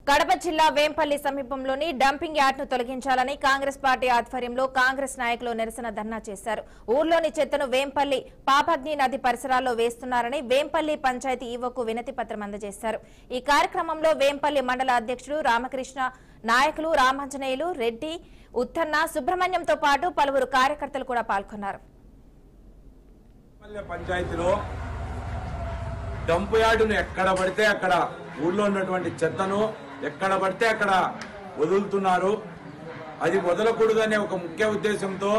కడప జిల్లా వేంపల్లి సమీపంలోని డంపింగ్ యార్డ్ను తొలగించాలని కాంగ్రెస్ పార్టీ ఆధ్వర్యంలో కాంగ్రెస్ నాయకులు నిరసన ధర్నా చేశారు. ఊర్లోని చెత్తను వేంపల్లి పాపగ్ని నది పరిసరాల్లో వేస్తున్నారని వేంపల్లి పంచాయతీ ఈవోకు వినతి పత్రం అందజేశారు. ఈ కార్యక్రమంలో వేంపల్లి మండల అధ్యక్షుడు రామకృష్ణ, నాయకులు రామాంజనేయులు, రెడ్డి, ఉత్తన్న, సుబ్రహ్మణ్యంతో పాటు పలువురు కార్యకర్తలు కూడా పాల్గొన్నారు. పంచాయతీలో డంప్ యార్డును ఎక్కడ పడితే అక్కడ ఊళ్ళో ఉన్నటువంటి చెత్తను ఎక్కడ పడితే అక్కడ వదులుతున్నారు. అది వదలకూడదనే ఒక ముఖ్య ఉద్దేశంతో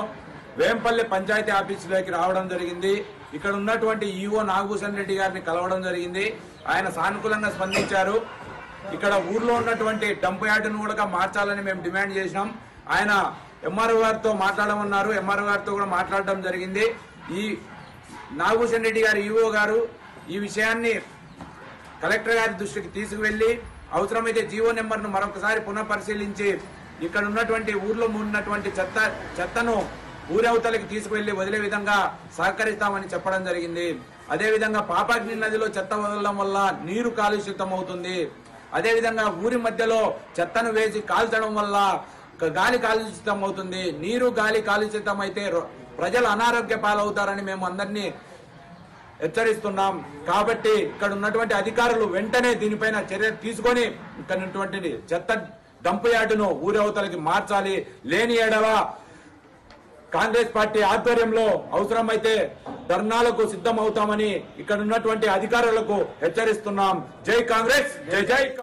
వేంపల్లి పంచాయతీ ఆఫీసులోకి రావడం జరిగింది. ఇక్కడ ఉన్నటువంటి ఈవో నాగభూషణ్ రెడ్డి గారిని కలవడం జరిగింది. ఆయన సానుకూలంగా స్పందించారు. ఇక్కడ ఊర్లో ఉన్నటువంటి డంప్ యార్డును కూడా మార్చాలని మేము డిమాండ్ చేసినాం. ఆయన ఎంఆర్ఓ గారితో మాట్లాడమన్నారు. ఎంఆర్ఓ గారితో కూడా మాట్లాడడం జరిగింది. ఈ నాగభూషణ్ రెడ్డి గారు ఈవో గారు ఈ విషయాన్ని కలెక్టర్ గారి దృష్టికి తీసుకువెళ్లి అవసరమైతే జీవో నెంబర్ను మరొకసారి పునఃపరిశీలించి ఇక్కడ ఉన్నటువంటి ఊర్లో ఉన్నటువంటి చెత్తను ఊరవతలకి తీసుకువెళ్లి వదిలే విధంగా సహకరిస్తామని చెప్పడం జరిగింది. అదేవిధంగా పాపాగ్ని నదిలో చెత్త వదలడం వల్ల నీరు కాలుష్యం అవుతుంది. అదేవిధంగా ఊరి మధ్యలో చెత్తను వేసి కాల్చడం వల్ల గాలి కాలుష్యం అవుతుంది. నీరు గాలి కాలుష్యం అయితే ప్రజలు అనారోగ్య పాలవుతారని మేము అందరినీ హెచ్చరిస్తున్నాం. కాబట్టి ఇక్కడ ఉన్నటువంటి అధికారులు వెంటనే దీనిపైన చర్య తీసుకొని ఇక్కడ ఉన్నటువంటి చెత్త డంప్ యార్డును ఊరవతలకి మార్చాలి. లేని ఎడల కాంగ్రెస్ పార్టీ ఆధ్వర్యంలో అవసరమైతే ధర్నాలకు సిద్ధమవుతామని ఇక్కడ ఉన్నటువంటి అధికారులకు హెచ్చరిస్తున్నాం. జై కాంగ్రెస్, జై జై.